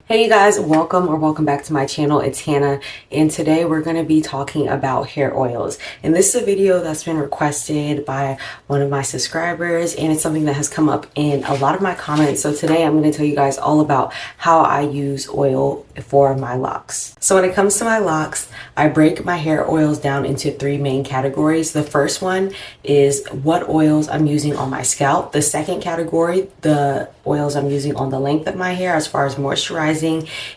Hey you guys, welcome back to my channel. It's Hannah, and today we're going to be talking about hair oils. And this is a video that's been requested by one of my subscribers, and it's something that has come up in a lot of my comments. So today I'm going to tell you guys all about how I use oil for my locks. So when it comes to my locks, I break my hair oils down into three main categories. The first one is what oils I'm using on my scalp. The second category, the oils I'm using on the length of my hair as far as moisturizing.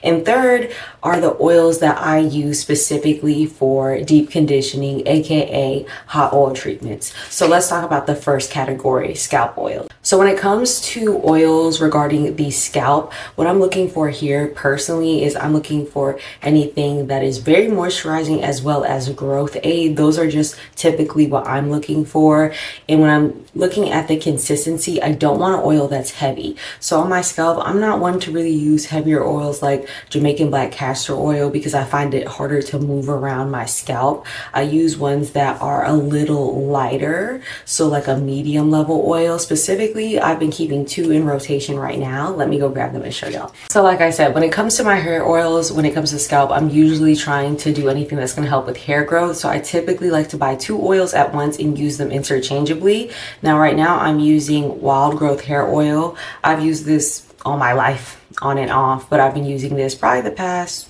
And third are the oils that I use specifically for deep conditioning, aka hot oil treatments. So let's talk about the first category, scalp oil. So when it comes to oils regarding the scalp, what I'm looking for here personally is I'm looking for anything that is very moisturizing as well as growth aid. Those are just typically what I'm looking for. And when I'm looking at the consistency, I don't want an oil that's heavy. So on my scalp, I'm not one to really use heavier oils like Jamaican black castor oil because I find it harder to move around my scalp. I use ones that are a little lighter, so like a medium level oil. Specifically, I've been keeping two in rotation right now. Let me go grab them and show y'all. So like I said, when it comes to my hair oils, when it comes to scalp, I'm usually trying to do anything that's going to help with hair growth. So I typically like to buy two oils at once and use them interchangeably. Now right now I'm using wild growth hair oil. I've used this all my life, on and off, but I've been using this probably the past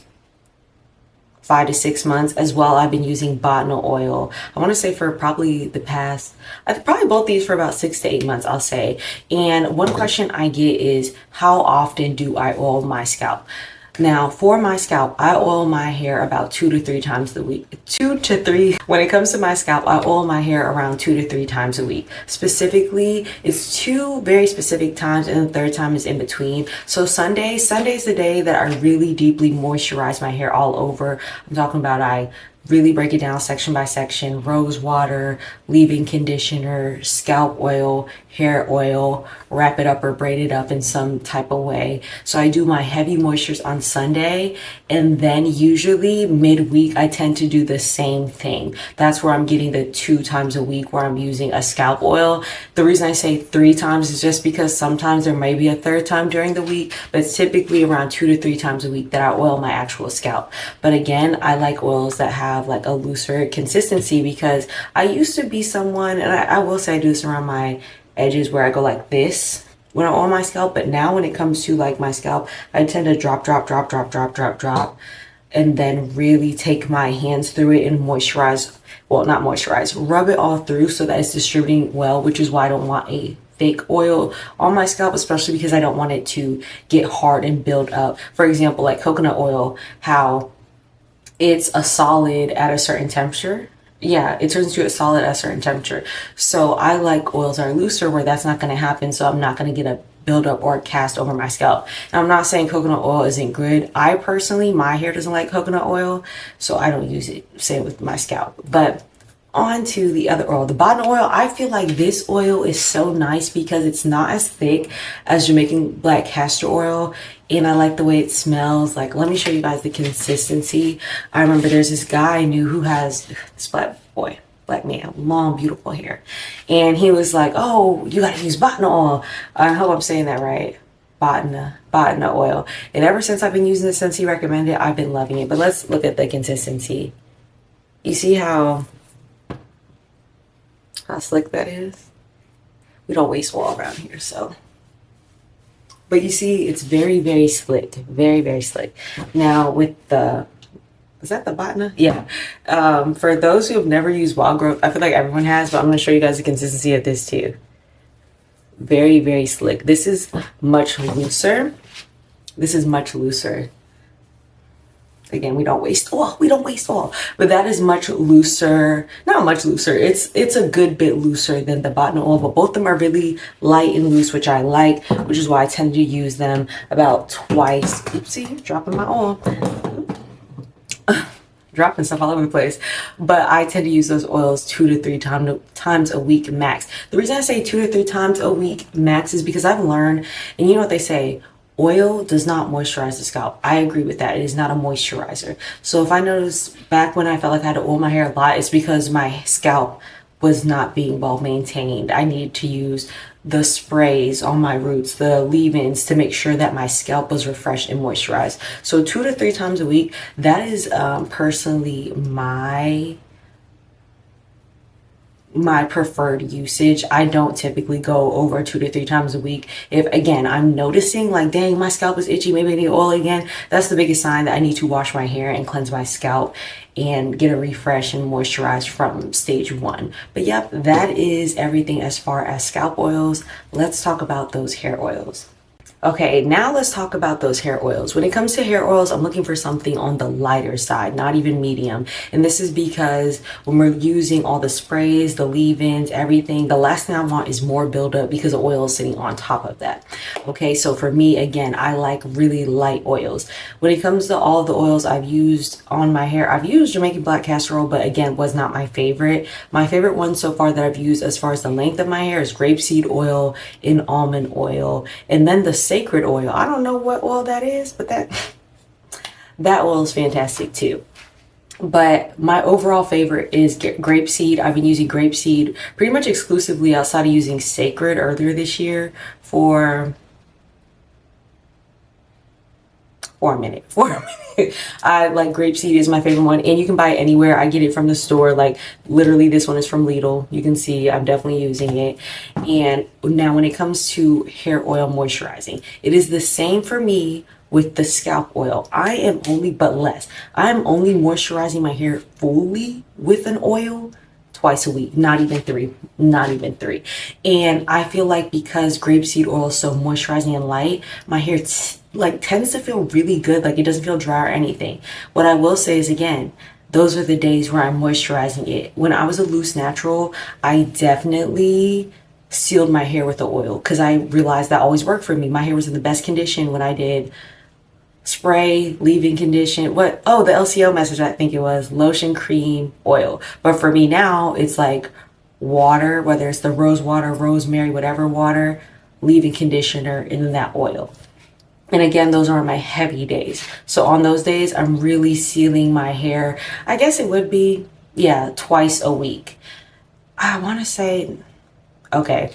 5 to 6 months. As well, I've been using botanyl oil, I want to say for probably the past, I've probably both these for about 6 to 8 months, I'll say. And one question I get is, how often do I oil my scalp? Now for my scalp, I oil my hair about 2 to 3 times a week. 2 to 3. When it comes to my scalp, I oil my hair around 2 to 3 times a week. Specifically, it's 2 very specific times, and the third time is in between. So Sunday's the day that I really deeply moisturize my hair all over. I'm talking about I really break it down section by section: rose water, leave-in conditioner, scalp oil, hair oil, wrap it up or braid it up in some type of way. So I do my heavy moistures on Sunday, and then usually midweek I tend to do the same thing. That's where I'm getting the 2 times a week where I'm using a scalp oil. The reason I say 3 times is just because sometimes there may be a third time during the week, but it's typically around 2 to 3 times a week that I oil my actual scalp. But again, I like oils that have like a looser consistency, because I used to be someone, and I will say I do this around my edges, where I go like this when I oil my scalp. But now when it comes to like my scalp, I tend to drop, and then really take my hands through it and moisturize, well, not moisturize, rub it all through so that it's distributing well, which is why I don't want a thick oil on my scalp, especially because I don't want it to get hard and build up. For example, like coconut oil, how it's a solid at a certain temperature. Yeah, it turns into a solid at a certain temperature. So I like oils that are looser, where that's not going to happen. So I'm not going to get a buildup or a cast over my scalp. Now, I'm not saying coconut oil isn't good. I personally, my hair doesn't like coconut oil, so I don't use it, say, with my scalp. But on to the other oil, the botanyl oil. I feel like this oil is so nice because it's not as thick as Jamaican black castor oil, and I like the way it smells. Like, let me show you guys the consistency. I remember there's this guy I knew who has this black man, long beautiful hair, and he was like, oh, you gotta use botanyl oil. I hope I'm saying that right. Botanyl oil. And ever since I've been using it, since he recommended it, I've been loving it. But let's look at the consistency. You see how slick that is? We don't waste oil around here, so. But you see, it's very, very slick. Very, very slick. Now with the, is that the botana? Yeah. For those who have never used wild growth, I feel like everyone has, but I'm going to show you guys the consistency of this too. Very, very slick. This is much looser. This is much looser. Again, we don't waste oil. We don't waste oil. But that is much looser. Not much looser. It's a good bit looser than the botanyl oil. But both of them are really light and loose, which I like, which is why I tend to use them about twice. Oopsie, dropping my oil. Dropping stuff all over the place. But I tend to use those oils 2 to 3 times a week max. The reason I say 2 to 3 times a week max is because I've learned, and you know what they say, oil does not moisturize the scalp. I agree with that. It is not a moisturizer. So if I noticed back when I felt like I had to oil my hair a lot, it's because my scalp was not being well maintained. I needed to use the sprays on my roots, the leave-ins, to make sure that my scalp was refreshed and moisturized. So 2 to 3 times a week, that is personally my preferred usage. I don't typically go over 2 to 3 times a week. If again I'm noticing like, dang, my scalp is itchy, maybe I need oil again, that's the biggest sign that I need to wash my hair and cleanse my scalp and get a refresh and moisturize from stage 1. But yep, that is everything as far as scalp oils. Let's talk about those hair oils. Okay, now let's talk about those hair oils. When it comes to hair oils, I'm looking for something on the lighter side, not even medium. And this is because when we're using all the sprays, the leave-ins, everything, the last thing I want is more buildup because the oil is sitting on top of that. Okay, so for me, again, I like really light oils. When it comes to all the oils I've used on my hair, I've used Jamaican black castor oil, but again, was not my favorite. My favorite one so far that I've used as far as the length of my hair is grapeseed oil and almond oil. And then the sacred oil. I don't know what oil that is, but that oil is fantastic too. But my overall favorite is grapeseed. I've been using grapeseed pretty much exclusively outside of using sacred earlier this year for a minute. I like grapeseed is my favorite one, and you can buy it anywhere. I get it from the store. Like literally, this one is from Lidl. You can see I'm definitely using it. And now when it comes to hair oil moisturizing, it is the same for me with the scalp oil. I am only moisturizing my hair fully with an oil twice a week, not even three. And I feel like because grapeseed oil is so moisturizing and light, my hair tends to feel really good. Like it doesn't feel dry or anything. What I will say is, again, those are the days where I'm moisturizing it. When I was a loose natural, I definitely sealed my hair with the oil because I realized that always worked for me. My hair was in the best condition when I did spray, leave-in condition, the LCO message, I think it was lotion, cream, oil. But for me now, it's like water, whether it's the rose water, rosemary, whatever water, leave-in conditioner, and then that oil. And again, those are my heavy days. So on those days, I'm really sealing my hair. I guess it would be, yeah, twice a week. I want to say, okay,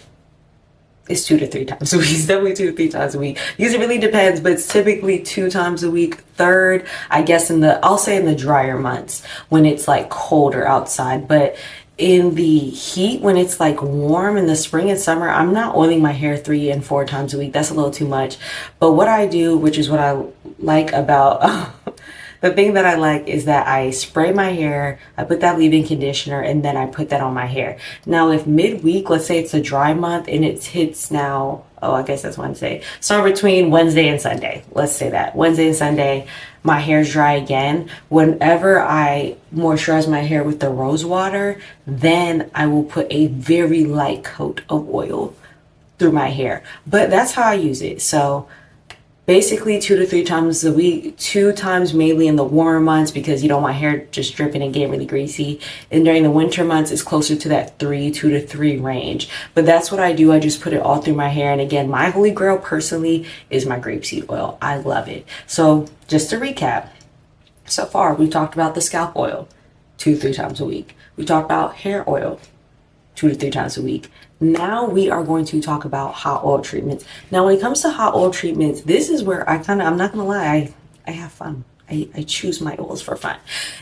it's 2 to 3 times a week. It's definitely 2 to 3 times a week because it really depends, but it's typically 2 times a week. Third, I guess I'll say in the drier months when it's like colder outside. But in the heat, when it's like warm in the spring and summer, I'm not oiling my hair 3 and 4 times a week. That's a little too much. But what I do, which is what I like about the thing that I like, is that I spray my hair, I put that leave-in conditioner, and then I put that on my hair. Now, if midweek, let's say it's a dry month and it hits now, I guess that's Wednesday. So between Wednesday and Sunday, let's say that. Wednesday and Sunday, my hair's dry again. Whenever I moisturize my hair with the rose water, then I will put a very light coat of oil through my hair. But that's how I use it. So basically 2 to 3 times a week, 2 times mainly in the warmer months because you don't want hair just dripping and getting really greasy. And during the winter months, it's closer to that 2 to 3 range. But that's what I do. I just put it all through my hair. And again, my holy grail personally is my grapeseed oil. I love it. So just to recap, so far we've talked about the scalp oil 2 to 3 times a week. We talked about hair oil 2 to 3 times a week. Now we are going to talk about hot oil treatments. Now, when it comes to hot oil treatments, this is where I'm not gonna lie, I have fun. I choose my oils for fun.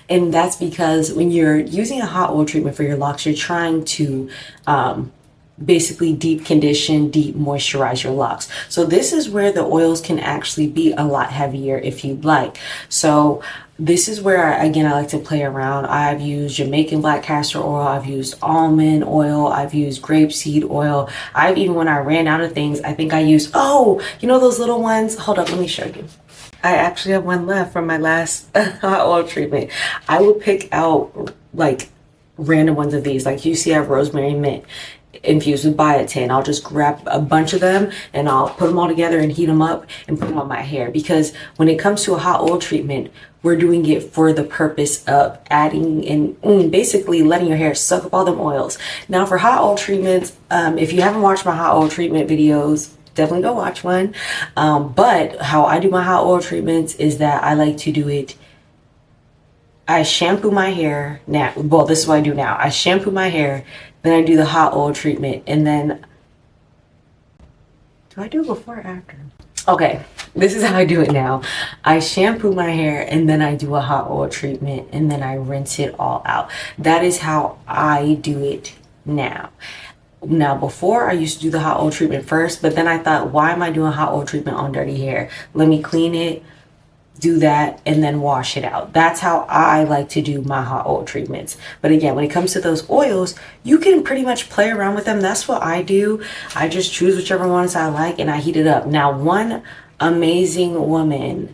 And that's because when you're using a hot oil treatment for your locks, you're trying to basically deep condition, deep moisturize your locks. So this is where the oils can actually be a lot heavier if you'd like. So this is where, again, I like to play around. I've used Jamaican black castor oil. I've used almond oil. I've used grapeseed oil. When I ran out of things, I think I used, those little ones? Hold up, let me show you. I actually have one left from my last hot oil treatment. I will pick out like random ones of these. Like you see I have rosemary and mint infused with biotin. I'll just grab a bunch of them and I'll put them all together and heat them up and put them on my hair. Because when it comes to a hot oil treatment, we're doing it for the purpose of adding and basically letting your hair suck up all them oils. Now for hot oil treatments, if you haven't watched my hot oil treatment videos, definitely go watch one. But how I do my hot oil treatments is that I like to do it. I shampoo my hair now. Well, this is what I do now. I shampoo my hair, then I do the hot oil treatment, and then Do I do it before or after? Okay, this is how I do it now. I shampoo my hair and then I do a hot oil treatment and then I rinse it all out. That is how I do it now. Now, before I used to do the hot oil treatment first, but then I thought, why am I doing hot oil treatment on dirty hair? Let me clean it, do that, and then wash it out. That's how I like to do my hot oil treatments. But again, when it comes to those oils, you can pretty much play around with them. That's what I do. I just choose whichever ones I like and I heat it up. Now, one amazing woman,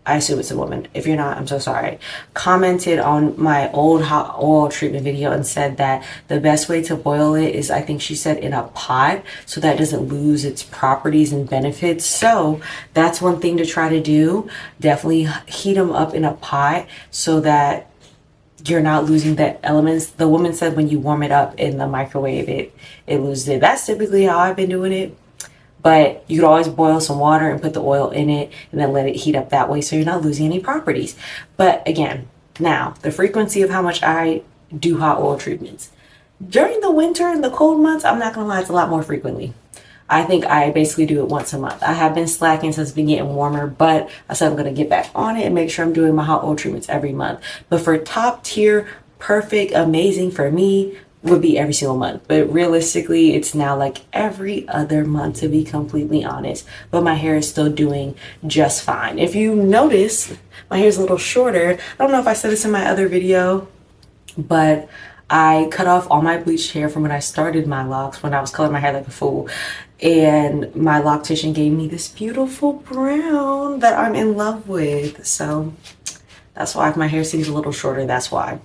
I assume it's a woman, if you're not, I'm so sorry, commented on my old hot oil treatment video and said that the best way to boil it is, I think she said, in a pot, so that it doesn't lose its properties and benefits. So that's one thing to try to do. Definitely heat them up in a pot so that you're not losing the elements. The woman said when you warm it up in the microwave, it loses it. That's typically how I've been doing it. But you could always boil some water and put the oil in it and then let it heat up that way so you're not losing any properties. But again, now the frequency of how much I do hot oil treatments. During the winter and the cold months, I'm not gonna lie, it's a lot more frequently. I think I basically do it once a month. I have been slacking since it's been getting warmer, but I said I'm gonna get back on it and make sure I'm doing my hot oil treatments every month. But for top tier, perfect, amazing for me, would be every single month. But realistically, it's now like every other month, to be completely honest. But my hair is still doing just fine. If you notice, my hair is a little shorter. I don't know if I said this in my other video, but I cut off all my bleached hair from when I started my locks, when I was coloring my hair like a fool. And my loctician gave me this beautiful brown that I'm in love with. So that's why if my hair seems a little shorter, that's why.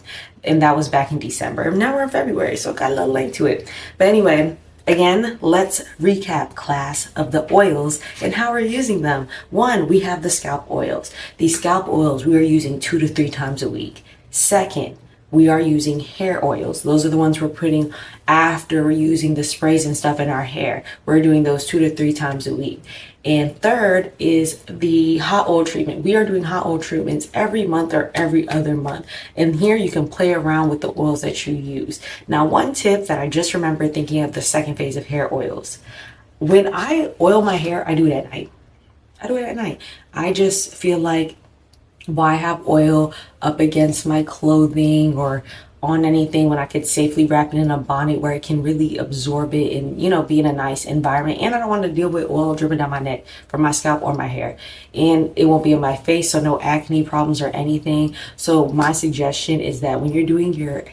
And that was back in December. Now we're in February, so it got a little late to it. But anyway, again, let's recap class of the oils and how we're using them. One, we have the scalp oils. These scalp oils we are using 2 to 3 times a week. Second, we are using hair oils. Those are the ones we're putting after we're using the sprays and stuff in our hair. We're doing those 2 to 3 times a week. And third is the hot oil treatment. We are doing hot oil treatments every month or every other month. And here you can play around with the oils that you use. Now, one tip that I just remember thinking of the second phase of hair oils. When I oil my hair, I do it at night. I just feel like, why have oil up against my clothing or on anything when I could safely wrap it in a bonnet where it can really absorb it and, you know, be in a nice environment. And I don't want to deal with oil dripping down my neck from my scalp or my hair. And it won't be in my face, so no acne problems or anything. So my suggestion is that when you're doing your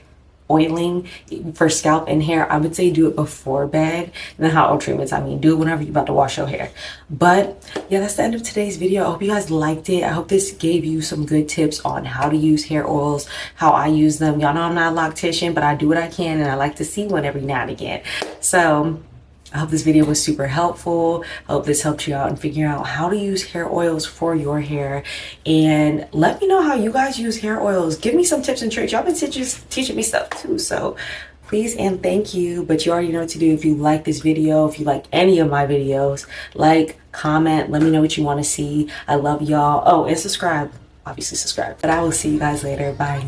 oiling for scalp and hair, I would say do it before bed. And then hot oil treatments, I mean, do it whenever you're about to wash your hair. But yeah, that's the end of today's video. I hope you guys liked it. I hope this gave you some good tips on how to use hair oils, how I use them. Y'all know I'm not a loctician, but I do what I can, and I like to see one every now and again. So I hope this video was super helpful. I hope this helped you out in figuring out how to use hair oils for your hair. And let me know how you guys use hair oils. Give me some tips and tricks. Y'all been teaching me stuff too. So please and thank you. But you already know what to do. If you like this video, if you like any of my videos, like, comment, let me know what you want to see. I love y'all. Oh, and subscribe. Obviously subscribe. But I will see you guys later. Bye.